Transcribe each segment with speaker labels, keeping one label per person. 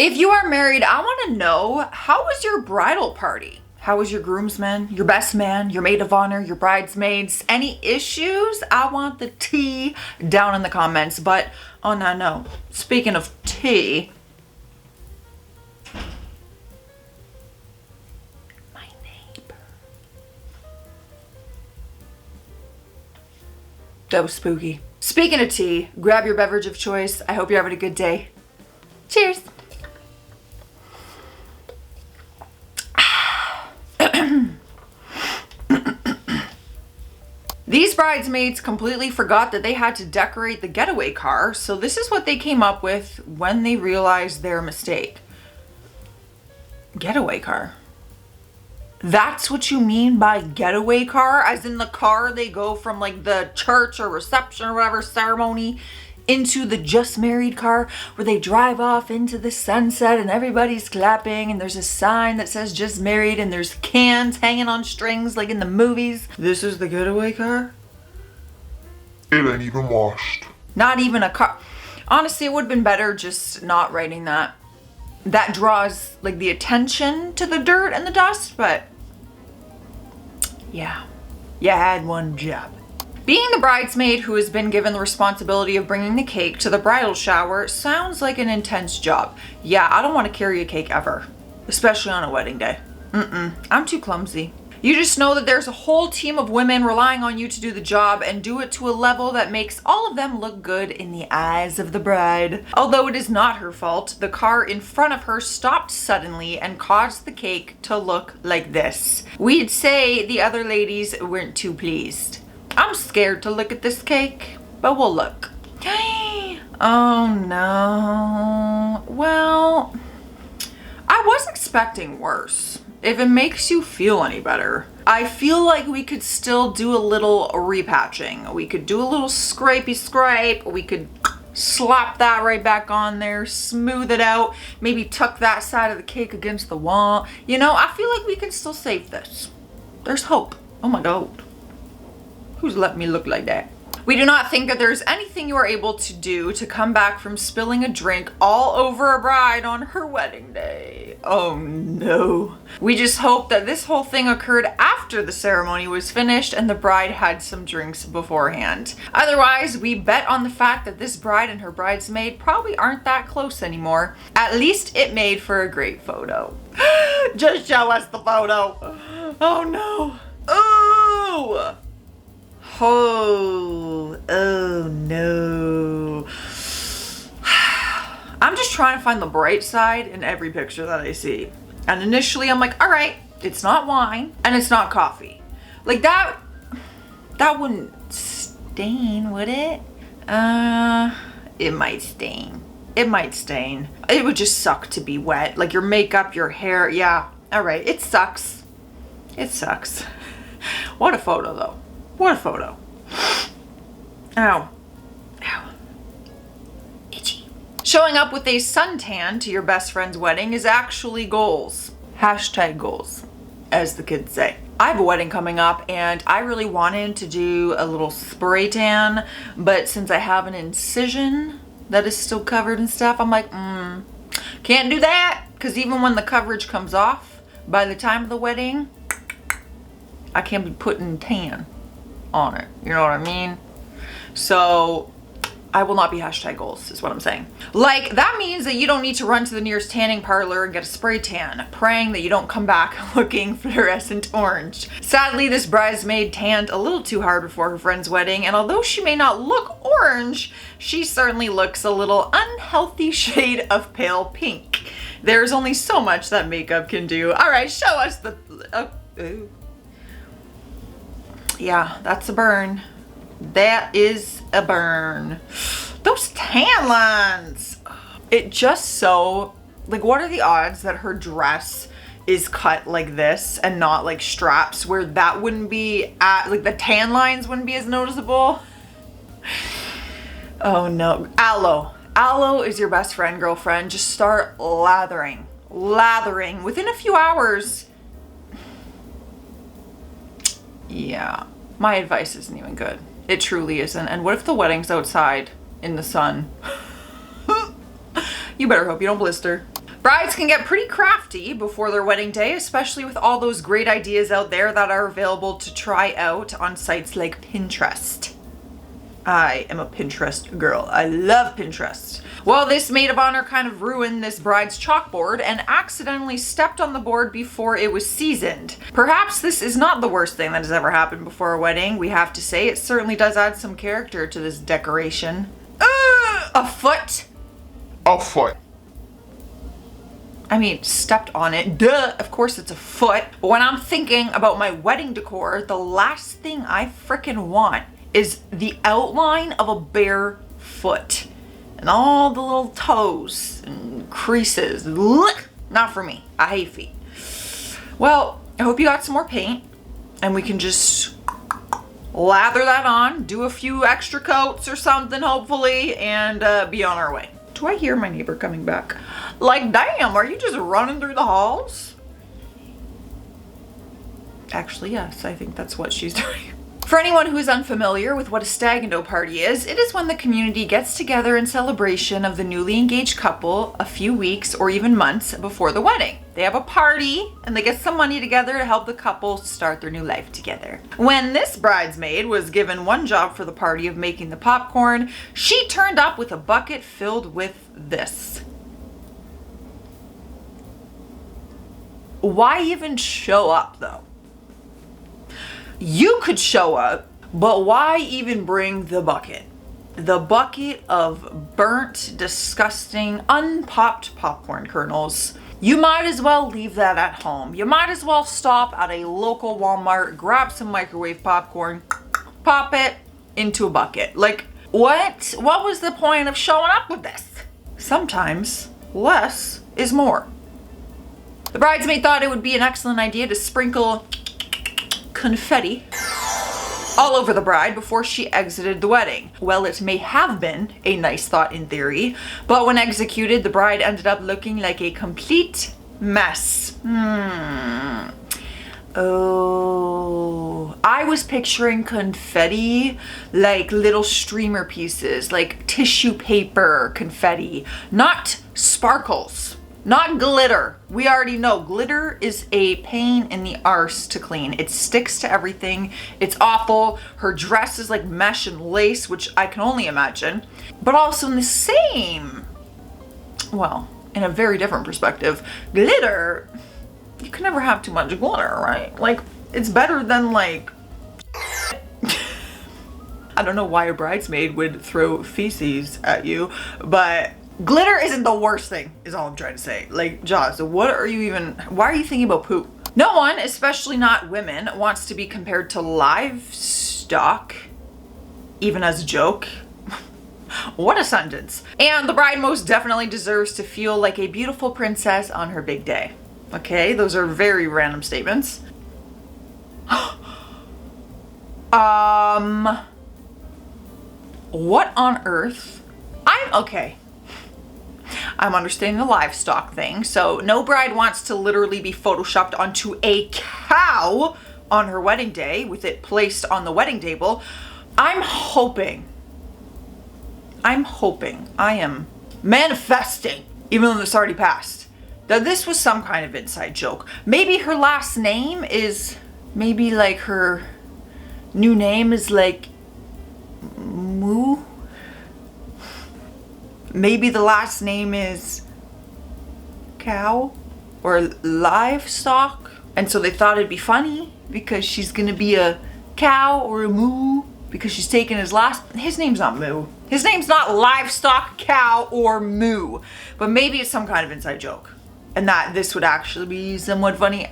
Speaker 1: If you are married, I want to know, how was your bridal party? How was your groomsman, your best man, your maid of honor, your bridesmaids? Any issues? I want the tea down in the comments. But on that note, speaking of tea, my neighbor. That was spooky. Speaking of tea, grab your beverage of choice. I hope you're having a good day. Cheers. These bridesmaids completely forgot that they had to decorate the getaway car, so this is what they came up with when they realized their mistake. Getaway car. That's what you mean by getaway car? As in the car they go from like the church or reception or whatever ceremony into the just married car where they drive off into the sunset and everybody's clapping and there's a sign that says just married and there's cans hanging on strings like in the movies. This is the getaway car?
Speaker 2: It ain't even washed.
Speaker 1: Not even a car. Honestly, it would have been better just not writing that. That draws like the attention to the dirt and the dust, but yeah, you had one job. Being the bridesmaid who has been given the responsibility of bringing the cake to the bridal shower sounds like an intense job. Yeah, I don't want to carry a cake ever, especially on a wedding day. I'm too clumsy. You just know that there's a whole team of women relying on you to do the job and do it to a level that makes all of them look good in the eyes of the bride. Although it is not her fault, the car in front of her stopped suddenly and caused the cake to look like this. We'd say the other ladies weren't too pleased. I'm scared to look at this cake, but we'll look. Oh no. Well, I was expecting worse. If it makes you feel any better, I feel like we could still do a little repatching. We could do a little scrapey scrape. We could slap that right back on there, smooth it out, maybe tuck that side of the cake against the wall. You know, I feel like we can still save this. There's hope. Oh my God. Who's let me look like that? We do not think that there's anything you are able to do to come back from spilling a drink all over a bride on her wedding day. Oh no. We just hope that this whole thing occurred after the ceremony was finished and the bride had some drinks beforehand. Otherwise, we bet on the fact that this bride and her bridesmaid probably aren't that close anymore. At least it made for a great photo. Just show us the photo. Oh no. Oh! Oh no. I'm just trying to find the bright side in every picture that I see. And initially I'm like, all right, it's not wine and it's not coffee. Like that wouldn't stain, would it? It might stain. It might stain. It would just suck to be wet. Like your makeup, your hair. Yeah, all right, it sucks. It sucks. What a photo though. What a photo. Ow. Ow. Itchy. Showing up with a suntan to your best friend's wedding is actually goals. Hashtag goals, as the kids say. I have a wedding coming up and I really wanted to do a little spray tan, but since I have an incision that is still covered and stuff, I'm like, can't do that. Because even when the coverage comes off, by the time of the wedding, I can't be putting tan on it. You know what I mean? So I will not be hashtag goals is what I'm saying. Like that means that you don't need to run to the nearest tanning parlor and get a spray tan, praying that you don't come back looking fluorescent orange. Sadly, this bridesmaid tanned a little too hard before her friend's wedding, and although she may not look orange, she certainly looks a little unhealthy shade of pale pink. There's only so much that makeup can do. All right, show us the, yeah, that's a burn. That is a burn. Those tan lines. It just so, like, what are the odds that her dress is cut like this and not like straps where that wouldn't be like the tan lines wouldn't be as noticeable? Oh no. Aloe. Aloe is your best friend, girlfriend. Just start lathering. Lathering. Within a few hours. Yeah, my advice isn't even good. It truly isn't. And what if the wedding's outside in the sun? You better hope you don't blister. Brides can get pretty crafty before their wedding day, especially with all those great ideas out there that are available to try out on sites like Pinterest. I am a Pinterest girl. I love Pinterest. Well, this maid of honor kind of ruined this bride's chalkboard and accidentally stepped on the board before it was seasoned. Perhaps this is not the worst thing that has ever happened before a wedding, we have to say. It certainly does add some character to this decoration. A foot?
Speaker 2: A foot.
Speaker 1: I mean, stepped on it. Duh, of course it's a foot. But when I'm thinking about my wedding decor, the last thing I frickin' want is the outline of a bare foot. And all the little toes and creases. Not for me. I hate feet. Well, I hope you got some more paint and we can just lather that on, do a few extra coats or something hopefully, and be on our way. Do I hear my neighbor coming back? Like, damn, are you just running through the halls? Actually, yes, I think that's what she's doing. For anyone who's unfamiliar with what a stag-and-do party is, it is when the community gets together in celebration of the newly engaged couple a few weeks or even months before the wedding. They have a party and they get some money together to help the couple start their new life together. When this bridesmaid was given one job for the party of making the popcorn, she turned up with a bucket filled with this. Why even show up though? You could show up, but why even bring the bucket? The bucket of burnt, disgusting, unpopped popcorn kernels. You might as well leave that at home. You might as well stop at a local Walmart, grab some microwave popcorn, pop it into a bucket. Like, what was the point of showing up with this? Sometimes less is more. The bridesmaid thought it would be an excellent idea to sprinkle confetti all over the bride before she exited the wedding. Well, it may have been a nice thought in theory, but when executed, the bride ended up looking like a complete mess. Oh, I was picturing confetti like little streamer pieces, like tissue paper confetti, not sparkles. Not glitter. We already know glitter is a pain in the arse to clean. It sticks to everything. It's awful. Her dress is like mesh and lace, which I can only imagine. But also in the same, well, in a very different perspective, glitter, you can never have too much glitter, right? Like, it's better than like, I don't know why a bridesmaid would throw feces at you, but glitter isn't the worst thing, is all I'm trying to say. Like, Joce, why are you thinking about poop? No one, especially not women, wants to be compared to livestock, even as a joke. What a sentence. And the bride most definitely deserves to feel like a beautiful princess on her big day. Okay, those are very random statements. What on earth? Okay. I'm understanding the livestock thing. So no bride wants to literally be photoshopped onto a cow on her wedding day with it placed on the wedding table. I'm hoping, I am manifesting, even though this already passed, that this was some kind of inside joke. Maybe her last name is, maybe like her new name is like Moo. Maybe the last name is Cow or Livestock. And so they thought it'd be funny because she's gonna be a cow or a moo because she's taking his name's not Moo. His name's not Livestock, Cow, or Moo. But maybe it's some kind of inside joke. And that this would actually be somewhat funny.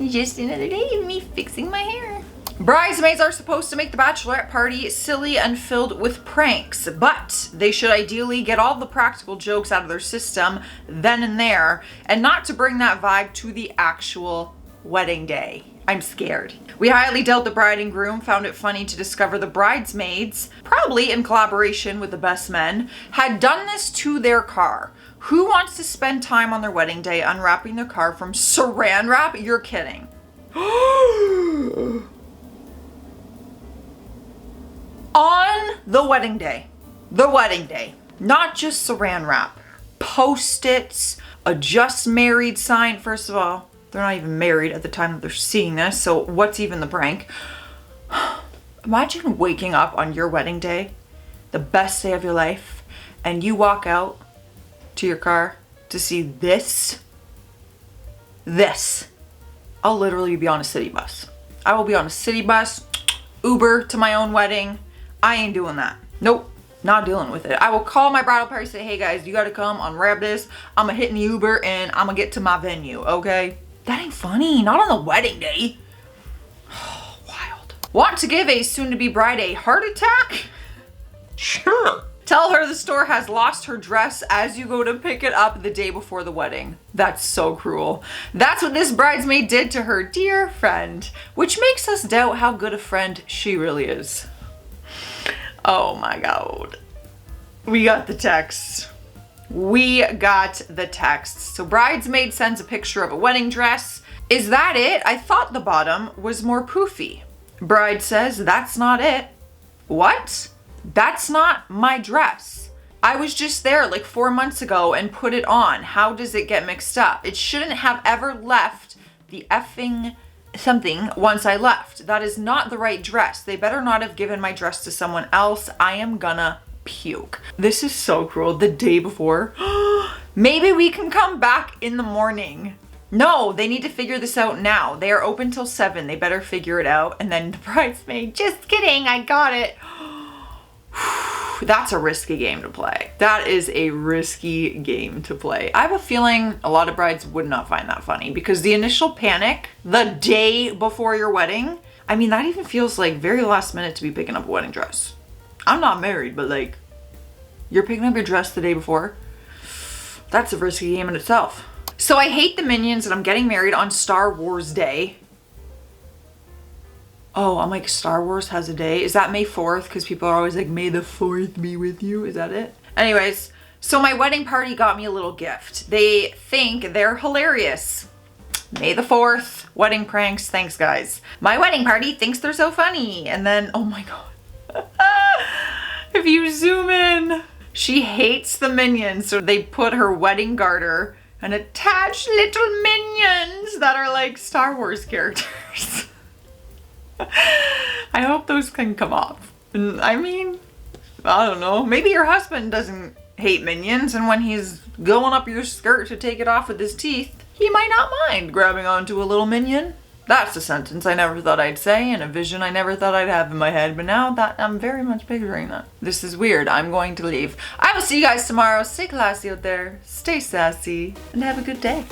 Speaker 1: Just another day of me fixing my hair. Bridesmaids are supposed to make the bachelorette party silly and filled with pranks, but they should ideally get all the practical jokes out of their system then and there, and not to bring that vibe to the actual wedding day. I'm scared. We highly doubt the bride and groom found it funny to discover the bridesmaids, probably in collaboration with the best men, had done this to their car. Who wants to spend time on their wedding day unwrapping their car from saran wrap? You're kidding. On the wedding day, The wedding day. Not just saran wrap. Post-its, a just married sign. First of all, they're not even married at the time that they're seeing this, so what's even the prank? Imagine waking up on your wedding day, the best day of your life, and you walk out to your car to see this. I'll literally be on a city bus. I will be on a city bus, Uber to my own wedding. I ain't doing that. Nope, not dealing with it. I will call my bridal party, say, hey guys, you gotta come, unwrap this. I'm gonna hit in the Uber and I'm gonna get to my venue, okay? That ain't funny, not on the wedding day. Wild. Want to give a soon-to-be bride a heart attack?
Speaker 2: Sure.
Speaker 1: Tell her the store has lost her dress as you go to pick it up the day before the wedding. That's so cruel. That's what this bridesmaid did to her dear friend, which makes us doubt how good a friend she really is. Oh my God. We got the text. So bridesmaid sends a picture of a wedding dress. Is that it? I thought the bottom was more poofy. Bride says, that's not it. What? That's not my dress. I was just there like 4 months ago and put it on. How does it get mixed up? It shouldn't have ever left the effing something once I left. That is not the right dress. They better not have given my dress to someone else. I am gonna puke. This is so cruel. The day before. Maybe we can come back in the morning. No, they need to figure this out now. They are open till 7. They better figure it out. And then the bridesmaid, just kidding, I got it. That's a risky game to play. That is a risky game to play. I have a feeling a lot of brides would not find that funny because the initial panic the day before your wedding, I mean, that even feels like very last minute to be picking up a wedding dress. I'm not married, but like, you're picking up your dress the day before. That's a risky game in itself. So I hate the Minions and I'm getting married on Star Wars Day. Oh, I'm like, Star Wars has a day. Is that May 4th? Because people are always like, May the 4th be with you. Is that it? Anyways, so my wedding party got me a little gift. They think they're hilarious. May the 4th, wedding pranks. Thanks, guys. My wedding party thinks they're so funny. And then, oh my God. If you zoom in, she hates the Minions. So they put her wedding garter and attach little minions that are like Star Wars characters. I hope those can come off. I mean, I don't know. Maybe your husband doesn't hate minions and when he's going up your skirt to take it off with his teeth, he might not mind grabbing onto a little minion. That's a sentence I never thought I'd say and a vision I never thought I'd have in my head, but now that I'm very much picturing that. This is weird. I'm going to leave. I will see you guys tomorrow. Stay classy out there, stay sassy, and have a good day.